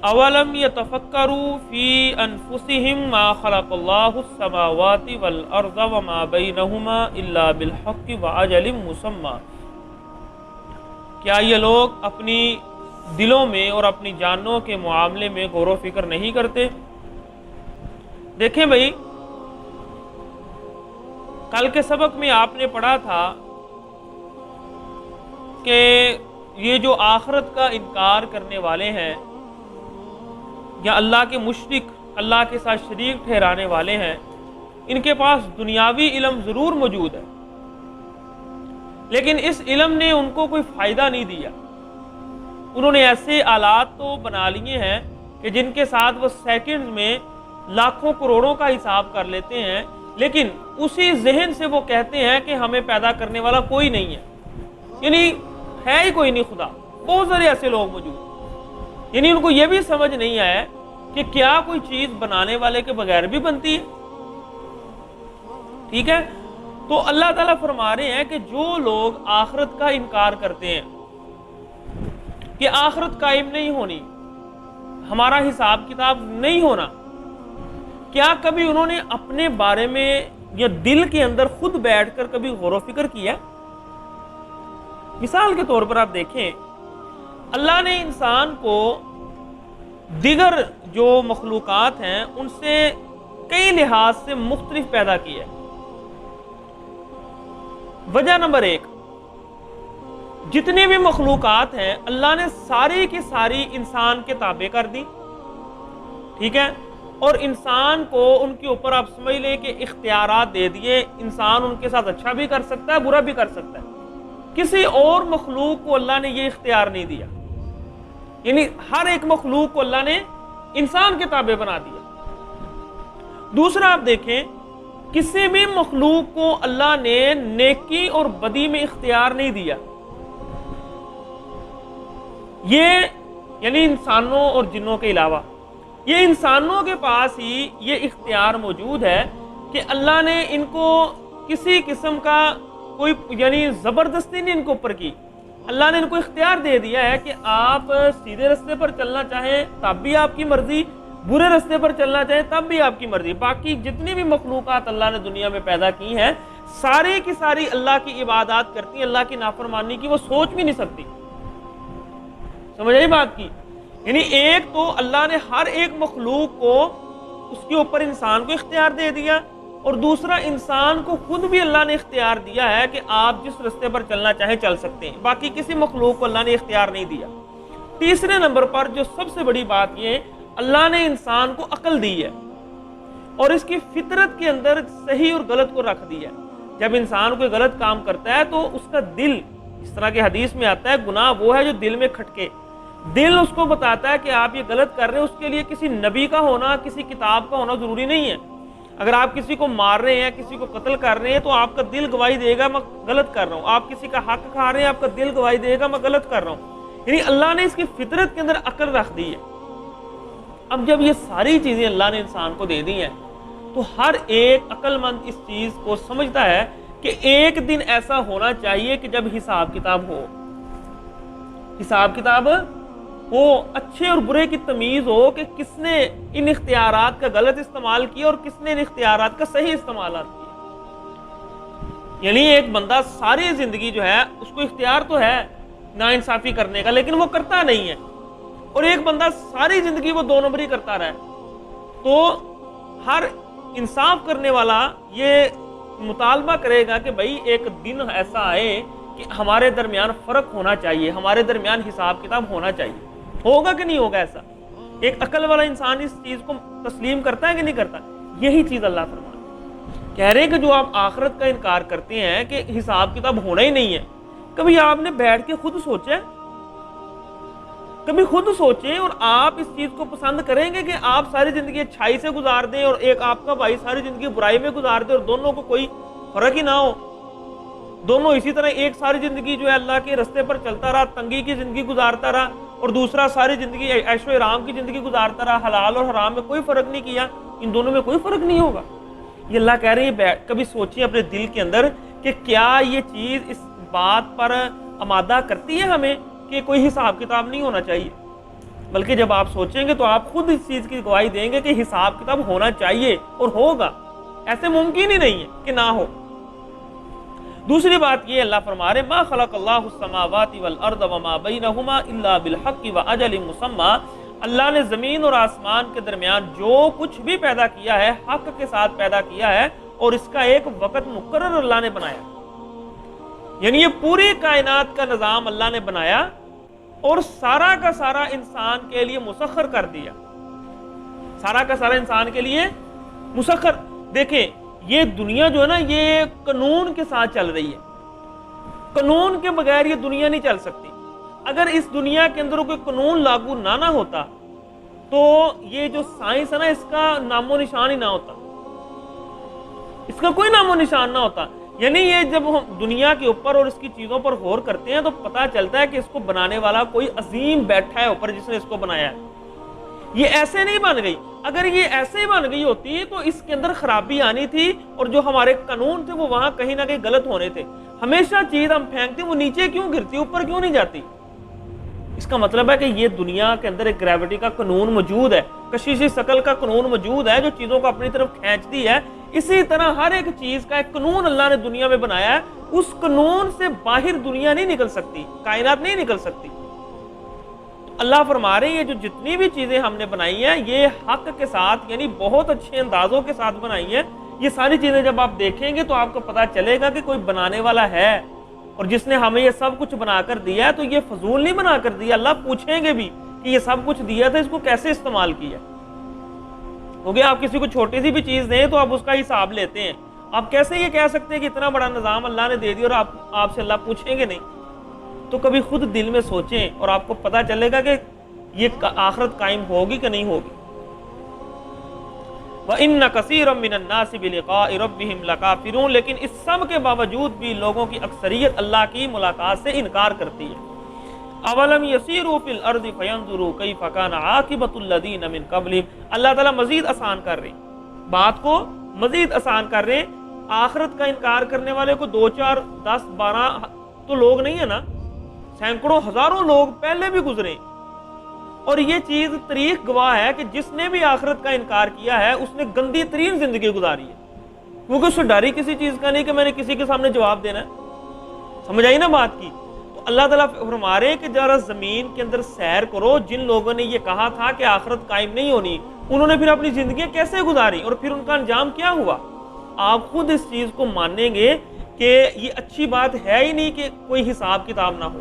اولم یتفکروا فی انفسہم ما خلق اللہ السماوات والارض وما بینہما الا بالحق واجل مسمی، کیا یہ لوگ اپنی دلوں میں اور اپنی جانوں کے معاملے میں غور و فکر نہیں کرتے؟ دیکھیں بھائی، کل کے سبق میں آپ نے پڑھا تھا کہ یہ جو آخرت کا انکار کرنے والے ہیں یا اللہ کے مشرک، اللہ کے ساتھ شریک ٹھہرانے والے ہیں، ان کے پاس دنیاوی علم ضرور موجود ہے، لیکن اس علم نے ان کو کوئی فائدہ نہیں دیا۔ انہوں نے ایسے آلات تو بنا لیے ہیں کہ جن کے ساتھ وہ سیکنڈ میں لاکھوں کروڑوں کا حساب کر لیتے ہیں، لیکن اسی ذہن سے وہ کہتے ہیں کہ ہمیں پیدا کرنے والا کوئی نہیں ہے، یعنی ہے ہی کوئی نہیں خدا۔ بہت سارے ایسے لوگ موجود، یعنی ان کو یہ بھی سمجھ نہیں آیا کہ کیا کوئی چیز بنانے والے کے بغیر بھی بنتی ہے۔ ٹھیک ہے، تو اللہ تعالیٰ فرما رہے ہیں کہ جو لوگ آخرت کا انکار کرتے ہیں کہ آخرت قائم نہیں ہونی، ہمارا حساب کتاب نہیں ہونا، کیا کبھی انہوں نے اپنے بارے میں یا دل کے اندر خود بیٹھ کر کبھی غور و فکر کیا؟ مثال کے طور پر آپ دیکھیں، اللہ نے انسان کو دیگر جو مخلوقات ہیں ان سے کئی لحاظ سے مختلف پیدا کیا ہے۔ وجہ نمبر 1، جتنی بھی مخلوقات ہیں اللہ نے ساری کی ساری انسان کے تابع کر دی، ٹھیک ہے، اور انسان کو ان کے اوپر آپ سمجھ لیں کہ اختیارات دے دیے، انسان ان کے ساتھ اچھا بھی کر سکتا ہے، برا بھی کر سکتا ہے۔ کسی اور مخلوق کو اللہ نے یہ اختیار نہیں دیا، یعنی ہر ایک مخلوق کو اللہ نے انسان کے تابع بنا دیا۔ دوسرا آپ دیکھیں، کسی بھی مخلوق کو اللہ نے نیکی اور بدی میں اختیار نہیں دیا۔ یہ یعنی انسانوں اور جنوں کے علاوہ یہ انسانوں کے پاس ہی یہ اختیار موجود ہے کہ اللہ نے ان کو کسی قسم کا کوئی یعنی زبردستی نہیں ان کو اوپر کی، اللہ نے ان کو اختیار دے دیا ہے کہ آپ سیدھے رستے پر چلنا چاہیں تب بھی آپ کی مرضی، برے رستے پر چلنا چاہیں تب بھی آپ کی مرضی۔ باقی جتنی بھی مخلوقات اللہ نے دنیا میں پیدا کی ہیں ساری کی ساری اللہ کی عبادات کرتی ہیں، اللہ کی نافرمانی کی وہ سوچ بھی نہیں سکتی۔ سمجھ آئی بات کی؟ یعنی ایک تو اللہ نے ہر ایک مخلوق کو اس کے اوپر انسان کو اختیار دے دیا، اور دوسرا انسان کو خود بھی اللہ نے اختیار دیا ہے کہ آپ جس رستے پر چلنا چاہیں چل سکتے ہیں، باقی کسی مخلوق کو اللہ نے اختیار نہیں دیا۔ تیسرے نمبر پر جو سب سے بڑی بات یہ اللہ نے انسان کو عقل دی ہے اور اس کی فطرت کے اندر صحیح اور غلط کو رکھ دیا ہے۔ جب انسان کوئی غلط کام کرتا ہے تو اس کا دل، اس طرح کے حدیث میں آتا ہے گناہ وہ ہے جو دل میں کھٹکے، دل اس کو بتاتا ہے کہ آپ یہ غلط کر رہے ہیں۔ اس کے لیے کسی نبی کا ہونا، کسی کتاب کا ہونا ضروری نہیں ہے۔ اگر آپ کسی کو مار رہے ہیں، کسی کو قتل کر رہے ہیں تو آپ کا دل گواہی دے گا میں غلط کر رہا ہوں۔ آپ کسی کا حق کھا رہے ہیں، آپ کا دل گواہی دے گا میں غلط کر رہا ہوں۔ یعنی اللہ نے اس کی فطرت کے اندر عقل رکھ دی ہے۔ اب جب یہ ساری چیزیں اللہ نے انسان کو دے دی ہیں تو ہر ایک عقل مند اس چیز کو سمجھتا ہے کہ ایک دن ایسا ہونا چاہیے کہ جب حساب کتاب ہو، حساب کتاب ہو، اچھے اور برے کی تمیز ہو کہ کس نے ان اختیارات کا غلط استعمال کیا اور کس نے ان اختیارات کا صحیح استعمال کیا۔ یعنی ایک بندہ ساری زندگی جو ہے اس کو اختیار تو ہے ناانصافی کرنے کا، لیکن وہ کرتا نہیں ہے، اور ایک بندہ ساری زندگی وہ 2 نمبری کرتا رہے، تو ہر انصاف کرنے والا یہ مطالبہ کرے گا کہ بھائی ایک دن ایسا آئے کہ ہمارے درمیان فرق ہونا چاہیے، ہمارے درمیان حساب کتاب ہونا چاہیے۔ ہوگا کہ نہیں ہوگا ایسا؟ ایک عقل والا انسان اس چیز کو تسلیم کرتا ہے کہ نہیں کرتا؟ یہی چیز اللہ فرما کہہ رہے ہیں کہ جو آپ آخرت کا انکار کرتے ہیں کہ حساب کتاب ہونا ہی نہیں ہے، کبھی آپ نے بیٹھ کے خود سوچا ہے؟ کبھی خود سوچیں اور آپ اس چیز کو پسند کریں گے کہ آپ ساری زندگی اچھائی سے گزار دیں اور ایک آپ کا بھائی ساری زندگی برائی میں گزار دے اور دونوں کو کوئی فرق ہی نہ ہو، دونوں اسی طرح ایک ساری زندگی جو ہے اللہ کے رستے پر چلتا رہا، تنگی کی زندگی گزارتا رہا، اور دوسرا ساری زندگی عیش و آرام کی زندگی گزارتا رہا، حلال اور حرام میں کوئی فرق نہیں کیا، ان دونوں میں کوئی فرق نہیں ہوگا۔ یہ اللہ کہہ رہے ہیں کبھی سوچیں اپنے دل کے اندر کہ کیا یہ چیز اس بات پر آمادہ کرتی ہے ہمیں کہ کوئی حساب کتاب نہیں ہونا چاہیے۔ بلکہ جب آپ سوچیں گے تو آپ خود اس چیز کی گواہی دیں گے کہ حساب کتاب ہونا چاہیے اور ہوگا، ایسے ممکن ہی نہیں ہے کہ نہ ہو۔ دوسری بات یہ اللہ فرما رہے ما خلق اللہ السماوات والارض وما بینہما الا بالحق واجل مسمى، اللہ نے زمین اور آسمان کے درمیان جو کچھ بھی پیدا کیا ہے حق کے ساتھ پیدا کیا ہے، اور اس کا ایک وقت مقرر اللہ نے بنایا۔ یعنی یہ پوری کائنات کا نظام اللہ نے بنایا اور سارا کا سارا انسان کے لیے مسخر کر دیا، سارا کا سارا انسان کے لیے مسخر۔ دیکھیں یہ دنیا جو ہے نا یہ قانون کے ساتھ چل رہی ہے، قانون کے بغیر یہ دنیا نہیں چل سکتی۔ اگر اس دنیا کے اندر کوئی قانون لاگو نہ ہوتا تو یہ جو سائنس ہے نا اس کا نام و نشان ہی نہ ہوتا، اس کا کوئی نام و نشان نہ ہوتا۔ یعنی یہ جب ہم دنیا کے اوپر اور اس کی چیزوں پر غور کرتے ہیں تو پتہ چلتا ہے کہ اس کو بنانے والا کوئی عظیم بیٹھا ہے اوپر جس نے اس کو بنایا ہے، یہ ایسے نہیں بن گئی۔ اگر یہ ایسے ہی بن گئی ہوتی تو اس کے اندر خرابی آنی تھی، اور جو ہمارے قانون تھے وہ وہاں کہیں نہ کہیں غلط ہونے تھے۔ ہمیشہ چیز ہم پھینکتے وہ نیچے کیوں گرتی، اوپر کیوں نہیں جاتی؟ اس کا مطلب ہے کہ یہ دنیا کے اندر ایک گریوٹی کا قانون موجود ہے، کشش ثقل کا قانون موجود ہے جو چیزوں کو اپنی طرف کھینچتی ہے۔ اسی طرح ہر ایک چیز کا ایک قانون اللہ نے دنیا میں بنایا ہے، اس قانون سے باہر دنیا نہیں نکل سکتی، کائنات نہیں نکل سکتی۔ اللہ فرما رہے ہیں یہ جو جتنی بھی چیزیں ہم نے بنائی ہیں یہ حق کے ساتھ، یعنی بہت اچھے اندازوں کے ساتھ بنائی ہیں۔ یہ ساری چیزیں جب آپ دیکھیں گے تو آپ کو پتا چلے گا کہ کوئی بنانے والا ہے، اور جس نے ہمیں یہ سب کچھ بنا کر دیا ہے تو یہ فضول نہیں بنا کر دیا۔ اللہ پوچھیں گے بھی کہ یہ سب کچھ دیا تھا، اس کو کیسے استعمال کیا؟ کیونکہ آپ کسی کو چھوٹی سی بھی چیز دیں تو آپ اس کا حساب لیتے ہیں، آپ کیسے یہ کہہ سکتے ہیں کہ اتنا بڑا نظام اللہ نے دے دیا اور آپ سے اللہ پوچھیں گے نہیں؟ تو کبھی خود دل میں سوچیں اور آپ کو پتا چلے گا کہ یہ آخرت قائم ہوگی کہ نہیں ہوگی۔ وَإِنَّ كَثِيرًا مِّنَ النَّاسِ بِلِقَاءِ رَبِّهِمْ لَكَافِرُونَ، لیکن اس سب کے باوجود بھی لوگوں کی اکثریت اللہ کی ملاقات سے انکار کرتی ہے۔ اولم یسیروا فی الارض فینظروا کیف کان عاقبۃ الذین من قبلہم، اللہ تعالیٰ مزید آسان کر رہے ہیں، بات کو مزید آسان کر رہے ہیں۔ آخرت کا انکار کرنے والے کو 2 4 10 12 تو لوگ نہیں ہے نا، سینکڑوں ہزاروں لوگ پہلے بھی گزرے، اور یہ چیز تاریخ گواہ ہے کہ جس نے بھی آخرت کا انکار کیا ہے اس نے گندی ترین زندگی گزاری ہے، کیونکہ اس سے ڈر ہی کسی چیز کا نہیں کہ میں نے کسی کے سامنے جواب دینا ہے۔ سمجھ آئی نا بات کی؟ تو اللہ تعالیٰ فرما رہے ہیں کہ ذرا زمین کے اندر سیر کرو، جن لوگوں نے یہ کہا تھا کہ آخرت قائم نہیں ہونی انہوں نے پھر اپنی زندگیاں کیسے گزاری اور پھر ان کا انجام کیا ہوا۔ آپ خود اس چیز کو مانیں گے کہ یہ اچھی بات ہے ہی نہیں کہ کوئی حساب کتاب نہ ہو،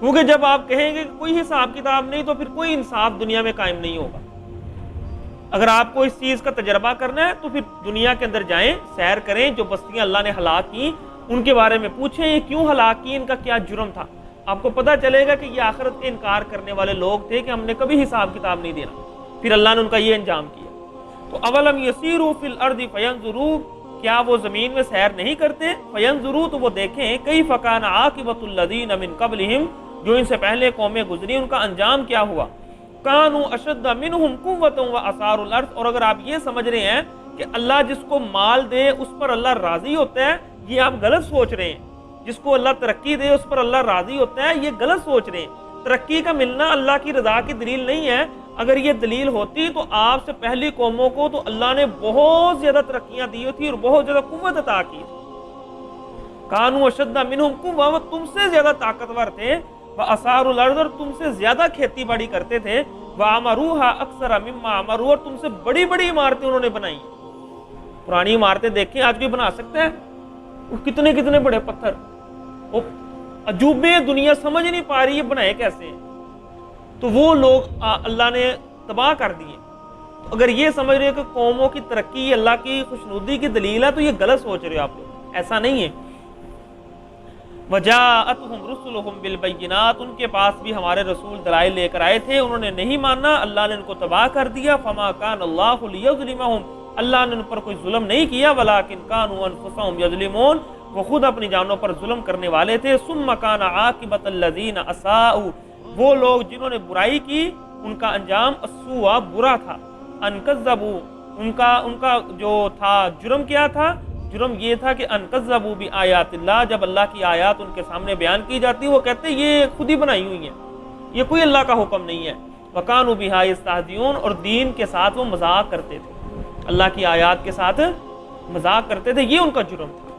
کیونکہ جب آپ کہیں گے کوئی حساب کتاب نہیں تو پھر کوئی انصاف دنیا میں قائم نہیں ہوگا۔ اگر آپ کو اس چیز کا تجربہ کرنا ہے تو پھر دنیا کے اندر جائیں، سیر کریں، جو بستیاں اللہ نے ہلاک کی ان کے بارے میں پوچھیں یہ کیوں ہلاک کی، ان کا کیا جرم تھا، آپ کو پتہ چلے گا کہ یہ آخرت کے انکار کرنے والے لوگ تھے کہ ہم نے کبھی حساب کتاب نہیں دینا، پھر اللہ نے ان کا یہ انجام کیا۔ تو اولم یسیروا فی الارض فینظروا، کیا وہ زمین میں سیر نہیں کرتے؟ فینظروا، تو وہ دیکھیں کیف کان عاقبۃ الذین من قبلہم، جو ان سے پہلے قومیں گزری ان کا انجام کیا ہوا۔ کانوا اشد منہم قوۃ واثاروا الارض، اور اگر آپ یہ سمجھ رہے ہیں کہ اللہ جس کو مال دے اس پر اللہ راضی ہوتا ہے، یہ آپ غلط سوچ رہے ہیں۔ جس کو اللہ ترقی دے اس پر اللہ راضی ہوتا ہے، یہ غلط سوچ رہے ہیں۔ ترقی کا ملنا اللہ کی رضا کی دلیل نہیں ہے۔ اگر یہ دلیل ہوتی تو آپ سے پہلی قوموں کو تو اللہ نے بہت زیادہ ترقیاں دی تھی اور بہت زیادہ قوت عطا کی تھی۔ کانوا اشد منہم قوۃ، وہ تم سے زیادہ طاقتور تھے، وَأَثَارُوا الْأَرْضَ، اور تم سے زیادہ کھیتی باڑی کرتے تھے، وَعَمَرُوهَا أَكْثَرَ مِمَّا عَمَرُوا، اور تم سے بڑی بڑی عمارتیں انہوں نے بنائی۔ پرانی عمارتیں دیکھیں آج بھی بنا سکتے ہیں، کتنے کتنے بڑے پتھر، عجوبے دنیا سمجھ نہیں پا رہی ہے بنائے کیسے ہیں، تو وہ لوگ اللہ نے تباہ کر دیے۔ اگر یہ سمجھ رہے کہ قوموں کی ترقی اللہ کی خوشنودی کی دلیل ہے تو یہ غلط سوچ رہے ہو آپ لوگ، ایسا نہیں ہے۔ وَجَاءَتْهُمْ رُسُلُهُمْ بِالْبَيِّنَاتِ، ان کے پاس بھی ہمارے رسول دلائل لے کر آئے تھے، انہوں نے نہیں مانا، اللہ نے ان کو تباہ کر دیا۔ فَمَا كَانَ اللَّهُ لِيَظْلِمَهُمْ، اللہ نے ان پر کوئی ظلم نہیں کیا، وَلَٰكِنْ كَانُوا أَنفُسَهُمْ يَظْلِمُونَ، وہ خود اپنی جانوں پر ظلم کرنے والے تھے۔ ثُمَّ كَانَ عَاقِبَةَ الَّذِينَ أَسَاءُوا، وہ لوگ جنہوں نے برائی کی ان کا انجام السوء، برا تھا۔ أَن كَذَّبُوا، ان کا جو تھا جرم کیا تھا؟ جرم یہ تھا کہ ان کذبوا بآیات اللہ، جب اللہ کی آیات ان کے سامنے بیان کی جاتی وہ کہتے یہ خود ہی بنائی ہوئی ہیں، یہ کوئی اللہ کا حکم نہیں ہے۔ وَكَانُوا بِهَا يَسْتَهْزِئُونَ، اور دین کے ساتھ وہ مذاق کرتے تھے، اللہ کی آیات کے ساتھ مذاق کرتے تھے، یہ ان کا جرم تھا۔